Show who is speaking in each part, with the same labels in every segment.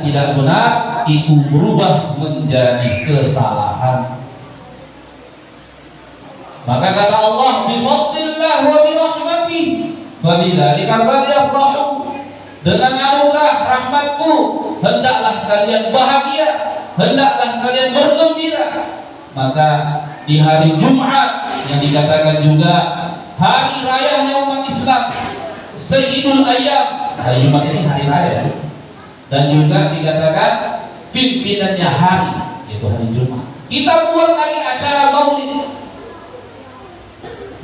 Speaker 1: tidak benar itu berubah menjadi kesalahan. Maka kata Allah, "Bifadlillah wa birahmatih fabidzalika falyafrahu." Dengan anugerah rahmatku hendaklah kalian bahagia, hendaklah kalian bergembira. Maka di hari Jumat yang dikatakan juga hari rayanya umat Islam, Sayyidul Ayyam, hari Jumat ini hari raya, dan juga dikatakan pimpinannya hari, yaitu hari Jumat. Kita buat lagi acara maulid,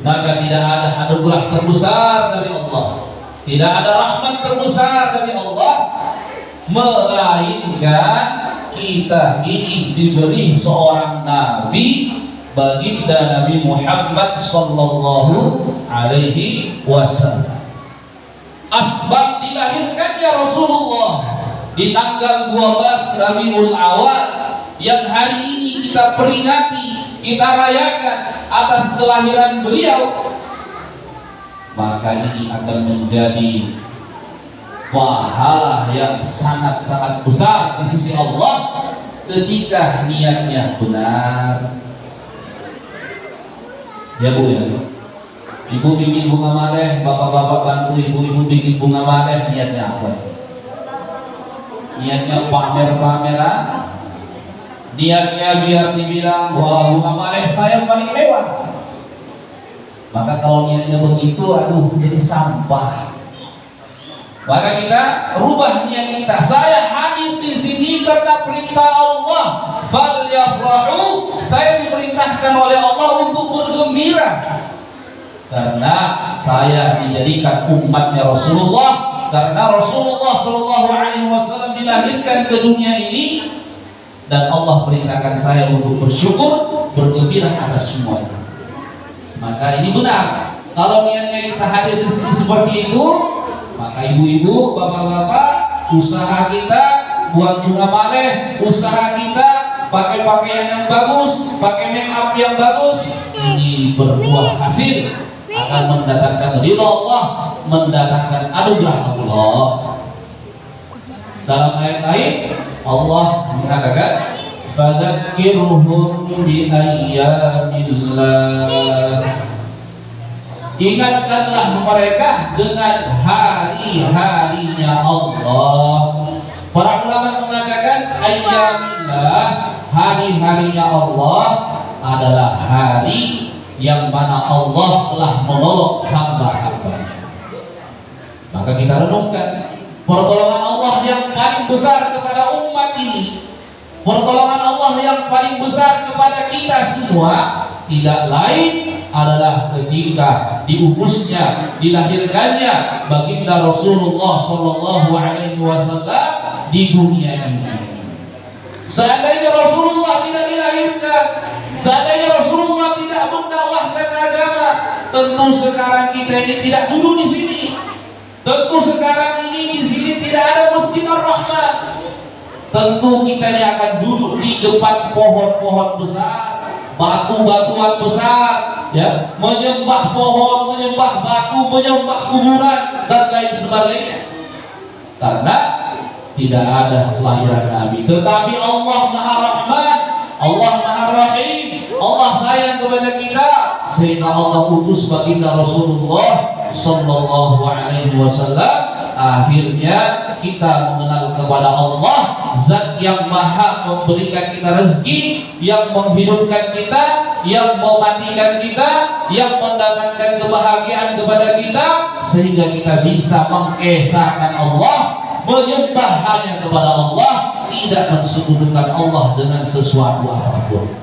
Speaker 1: maka tidak ada anugerah terbesar dari Allah, tidak ada rahmat terbesar dari Allah, melainkan kita ini diberi seorang nabi, baginda Nabi Muhammad sallallahu alaihi wasallam. Asbab dilahirkannya Rasulullah di tanggal 12 Rabiul Awal yang hari ini kita peringati, kita rayakan atas kelahiran beliau, maka ini akan menjadi pahala yang sangat-sangat besar di sisi Allah ketika niatnya benar. Ya Bu ya, Ibu bikin bunga maleh, bapak-bapak bantu ibu-ibu bikin bunga maleh, niatnya apa? Niatnya pamer-pameran, niatnya biar dibilang wah bunga maleh saya paling mewah. Maka kalau niatnya begitu, aduh jadi sampah. Maka kita rubah niat kita. Saya hadir di sini karena perintah Allah. Falyafrahu. Saya diperintahkan oleh Allah untuk bergembira karena saya dijadikan umatnya Rasulullah. Karena Rasulullah Shallallahu Alaihi Wasallam dilahirkan ke dunia ini, dan Allah perintahkan saya untuk bersyukur, bergembira atas semua itu. Maka ini benar. Kalau niatnya kita hadir di sini seperti itu, maka ibu-ibu, bapak-bapak, usaha kita buat bunga maleh, usaha kita pakai pakaian yang bagus, pakai make up yang bagus, ini berbuah hasil, akan mendatangkan ridha Allah, mendatangkan anugerah Allah. Dalam ayat lain Allah mengatakan, "Fadzakirhum bi ayyamillah." Ingatkanlah mereka dengan hari-harinya Allah. Para ulama mengatakan ayyamillah, hari-harinya Allah adalah hari yang mana Allah telah menolong hamba-hambanya. Maka kita renungkan pertolongan Allah yang paling besar kepada umat ini, pertolongan Allah yang paling besar kepada kita semua, tidak lain adalah ketika diutusnya, dilahirkannya baginda Rasulullah Shallallahu Alaihi Wasallam di dunia ini. Seandainya Rasulullah tidak dilahirkan, seandainya Rasulullah tidak mendakwahkan agama, tentu sekarang kita ini tidak duduk di sini. Tentu sekarang ini di sini tidak ada Masjid Ar-Rahman. Tentu kita ini akan duduk di depan pohon-pohon besar, batu-batuan besar, ya, menyembah pohon, menyembah batu, menyembah kuburan dan lain sebagainya. Karena tidak ada kelahiran Nabi, tetapi Allah Maha Rahman, Allah Maha Rahim, Allah sayang kepada kita, sehingga Allah utus baginda Rasulullah Sallallahu Alaihi Wasallam. Akhirnya kita mengenal kepada Allah, Zat yang Maha memberikan kita rezeki, yang menghidupkan kita, yang mematikan kita, yang mendatangkan kebahagiaan kepada kita, sehingga kita bisa mengesahkan Allah, menyembah hanya kepada Allah, tidak mensekutukan Allah dengan sesuatu apapun.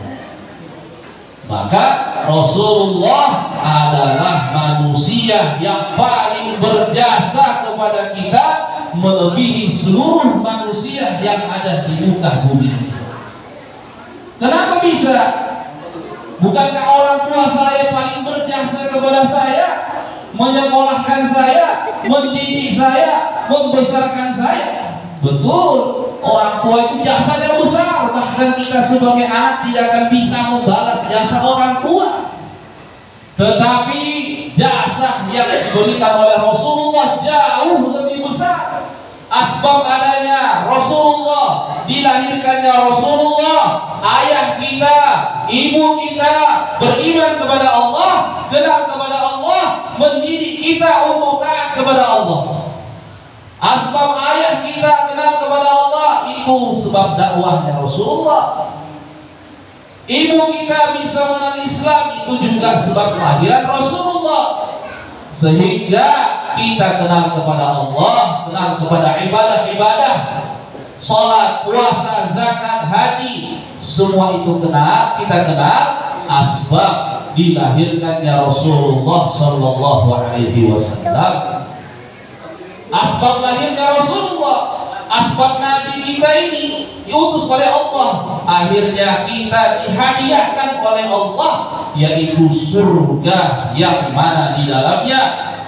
Speaker 1: Maka Rasulullah adalah manusia yang paling berjasa kepada kita, melebihi seluruh manusia yang ada di muka bumi ini. Kenapa bisa? Bukankah orang tua saya paling berjasa kepada saya, menyekolahkan saya, mendidik saya, membesarkan saya? Betul, orang tua itu jasanya besar, bahkan kita sebagai anak tidak akan bisa membalas jasa orang tua. Tetapi jasa yang diberikan oleh Rasulullah jauh lebih besar. Asbab adanya Rasulullah dilahirkannya Rasulullah, ayah kita, ibu kita beriman kepada Allah, kenal kepada Allah, mendidik kita untuk taat kepada Allah. Asbab ayah kita kenal kepada Allah itu sebab dakwahnya Rasulullah. Ibu kita bisa mengenal Islam itu juga sebab kelahiran Rasulullah. Sehingga kita kenal kepada Allah, kenal kepada ibadah-ibadah, salat, puasa, zakat, haji, semua itu kita kenal asbab dilahirkannya Rasulullah sallallahu alaihi wasallam. Asbab lahirnya Rasulullah, asbab Nabi kita ini diutus oleh Allah, akhirnya kita dihadiahkan oleh Allah, yaitu surga yang mana di dalamnya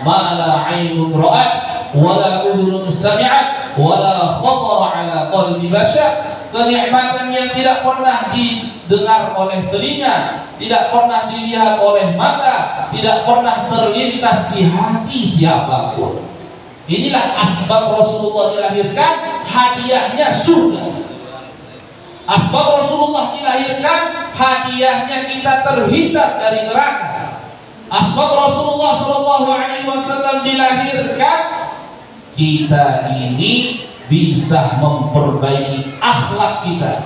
Speaker 1: mala ainun ra'at wala udhunun sami'at wala khatara ala qalbi bashar, kenikmatan yang tidak pernah didengar oleh telinga, tidak pernah dilihat oleh mata, tidak pernah terlintas di hati siapapun. Inilah asbab Rasulullah dilahirkan, hadiahnya surga. Asbab Rasulullah dilahirkan, hadiahnya kita terhindar dari neraka. Asbab Rasulullah SAW dilahirkan, kita ini bisa memperbaiki akhlak kita.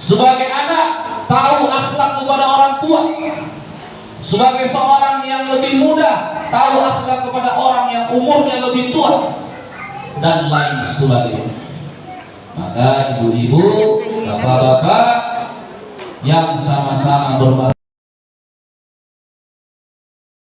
Speaker 1: Sebagai anak, tahu akhlak kepada orang tua. Sebagai seorang yang lebih muda, tahu akhlak kepada orang yang umurnya lebih tua, dan lain sebagainya. Maka ibu-ibu, bapak-bapak yang sama-sama berbakti